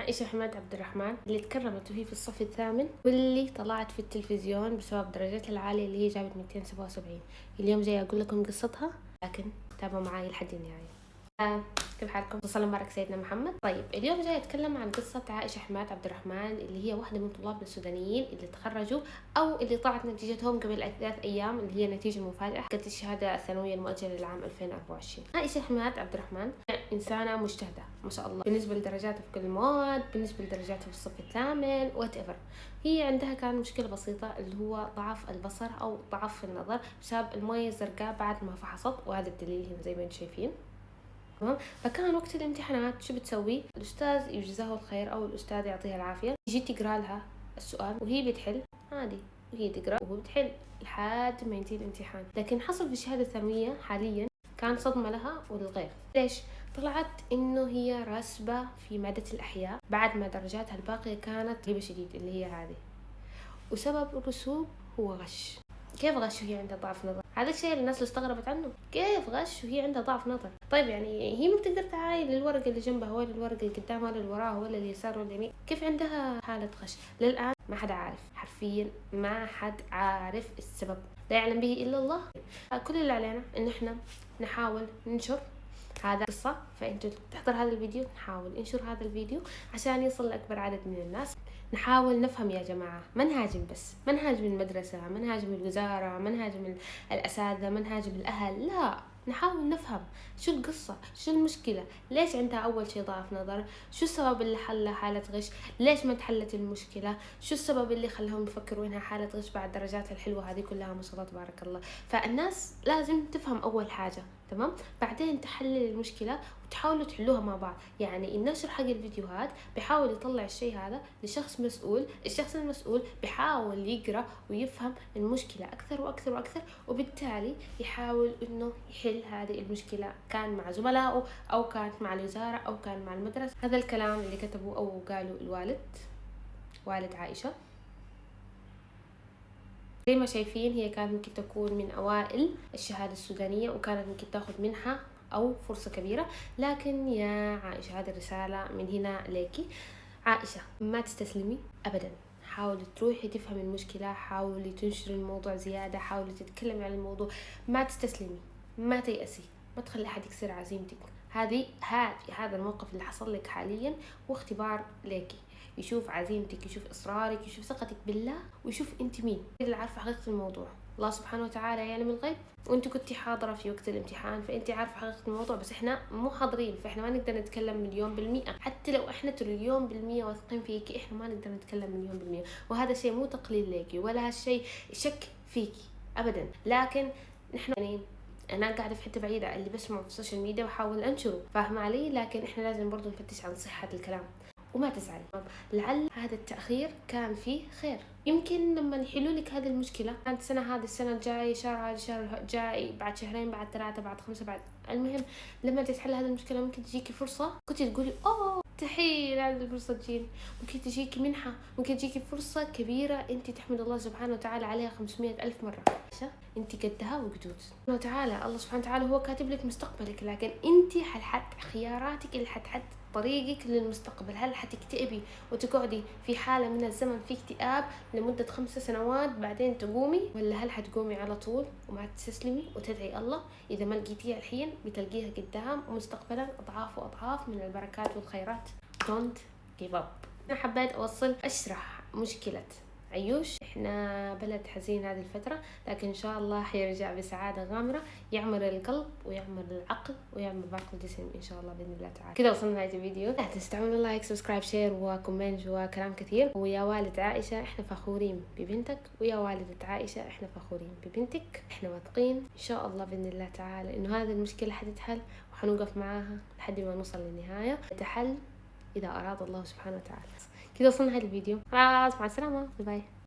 عائشة حماد عبد الرحمن اللي تكرمت وهي في الصف الثامن، واللي طلعت في التلفزيون بسبب درجاتها العالية اللي هي جابت 277. اليوم جاي أقول لكم قصتها، لكن تابعوا معاي لحد النهاية. كيف حالكم؟ صلى مبارك سيدنا محمد. طيب اليوم جاي أتكلم عن قصة عائشة حماد عبد الرحمن، اللي هي واحدة من طلابنا السودانيين اللي تخرجوا أو اللي طلعت نتيجتهم قبل 3 أيام، اللي هي نتيجة مفاجئة حقت الشهادة الثانوية المؤجلة للعام 2024. عائشة حماد عبد الرحمن إنسانة مجتهدة ما شاء الله، بالنسبة لدرجاتها في كل المواد، بالنسبة لدرجاتها في الصف الثامن whatever. هي عندها كان مشكلة بسيطة اللي هو ضعف البصر أو ضعف في النظر بسبب الموية الزرقاء بعد ما فحصت، وهذا الدليل هنا زي ما انتم شايفين. تمام. فكان وقت الامتحانات شو بتسوي؟ الأستاذ يجزاه الخير أو الأستاذ يعطيها العافية يجي تقرأ لها السؤال وهي بتحل عادي، وهي تقرأ وهو بتحل لحد ما ينتهي الامتحان. لكن حصل في الشهادة الثانوية حاليا كان صدمة لها وللغير. ليش؟ طلعت إنه هي راسبة في مادة الأحياء بعد ما درجاتها الباقية كانت غريبة شديد اللي هي هذه، وسبب الرسوب هو غش. كيف غش وهي عندها ضعف نظر؟ هذا الشيء اللي الناس استغربت عنه، كيف غش وهي عندها ضعف نظر؟ طيب يعني هي ما بتقدر تعاين الورقة اللي جنبها ولا الورقة اللي قدامها ولا اللي وراها ولا اليسار ولا اليمين، كيف عندها حالة غش؟ للآن ما حدا عارف، حرفيا ما حد عارف السبب، لا يعلم به إلا الله. كل اللي علينا إن إحنا نحاول ننشر هذا القصة، فأنتوا تحضر هذا الفيديو، نحاول ننشر هذا الفيديو عشان يصل لأكبر عدد من الناس. نحاول نفهم يا جماعة، ما نهاجم بس، ما نهاجم المدرسة، ما نهاجم الوزارة، ما نهاجم الأساتذة، ما نهاجم الأهل، لا، نحاول نفهم شو القصة، شو المشكلة، ليش عندها أول شيء ضعف نظر، شو السبب اللي حلها حالة غش، ليش ما تحلت المشكلة، شو السبب اللي خلاهم يفكروا إنها حالة غش بعد درجاتها الحلوة هذه كلها ما شاء الله تبارك الله. فالناس لازم تفهم أول حاجة، تمام، بعدين تحلل المشكلة وتحاولوا تحلوها مع بعض. يعني النشر حق الفيديوهات بيحاول يطلع الشيء هذا لشخص مسؤول، الشخص المسؤول بيحاول يقرأ ويفهم المشكلة أكثر وأكثر وأكثر، وبالتالي يحاول إنه يحل هذه المشكلة، كان مع زملائه أو كانت مع الوزارة أو كان مع المدرسة. هذا الكلام اللي كتبه أو قالوا الوالد، والد عائشة. زي ما شايفين هي كانت ممكن تكون من أوائل الشهادة السودانية وكانت ممكن تاخذ منحة أو فرصة كبيرة، لكن يا عائشة هذه الرسالة من هنا ليكي. عائشة ما تستسلمي أبدا، حاولي تروحي تفهمي المشكلة، حاولي تنشري الموضوع زيادة، حاولي تتكلمي عن الموضوع، ما تستسلمي، ما تيأسي، ما تخلي أحد يكسر عزيمتك. هذا الموقف اللي حصل لك حاليا واختبار ليكي، يشوف عزيمتك، يشوف إصرارك، يشوف ثقتك بالله، ويشوف أنت مين اللي عارفة حقيقة الموضوع. الله سبحانه وتعالى يعلم الغيب، وانت كنتي حاضرة في وقت الامتحان فانت عارفة حقيقة الموضوع، بس احنا مو حاضرين، فاحنا ما نقدر نتكلم مليون بالمئة. حتى لو احنا تريليون بالمئة واثقين فيكي، احنا ما نقدر نتكلم مليون بالمئة، وهذا شيء مو تقليل ليكي ولا هالشيء شك فيكي ابدا. لكن نحن يعني انا قاعده في حته بعيده، اللي بسمعه في السوشيال ميديا بحاول انشره، فاهمه علي؟ لكن احنا لازم برضو نفتش عن صحه الكلام وما تزعلي. لعل هذا التأخير كان فيه خير، يمكن لما يحلوا لك هذه المشكلة كانت السنة هذه، السنة الجاي، شهر هذا، الشهر الجاي، بعد شهرين، بعد 3، بعد 5، بعد، المهم لما تتحل هذه المشكلة ممكن تجيكي فرصة كنت تقولي أوه تحيل هذه الفرصة تجيني، ممكن تجيكي منحة، ممكن تجيكي فرصة كبيرة أنت تحمد الله سبحانه وتعالى عليها 500,000 مرة. أنت قدها وقدود سبحانه وتعالى، الله سبحانه وتعالى هو كاتب لك مستقبلك، لكن أنت حتحط خياراتك اللي حتحط طريقك للمستقبل. هل حتكتئبي وتقعدي في حالة من الزمن في اكتئاب لمدة 5 سنوات بعدين تقومي، ولا هل حتقومي على طول وما تستسلمي وتدعي الله إذا ما لقيتيها الحين بتلقيها قدام ومستقبلا أضعاف وأضعاف من البركات والخيرات. Don't give up. أنا حبيت أشرح مشكلة عيوش. احنا بلد حزين هذه الفترة، لكن ان شاء الله حيرجع بسعادة غامرة، يعمر القلب ويعمر العقل ويعمر باقي الجسم ان شاء الله باذن الله تعالى. كده وصلنا لنهاية الفيديو، لا تنسوا تعملوا لايك، سبسكرايب، شير وكومنت وكلام كثير. ويا والد عائشة احنا فخورين ببنتك، ويا والدة عائشة احنا فخورين ببنتك. احنا واثقين ان شاء الله باذن الله تعالى انه هذه المشكلة حتتحل، وحنوقف معاها لحد ما نوصل للنهاية، تحل إذا أراد الله سبحانه وتعالى. كده وصلنا لهذا الفيديو، خلاص مع السلامة، باي باي.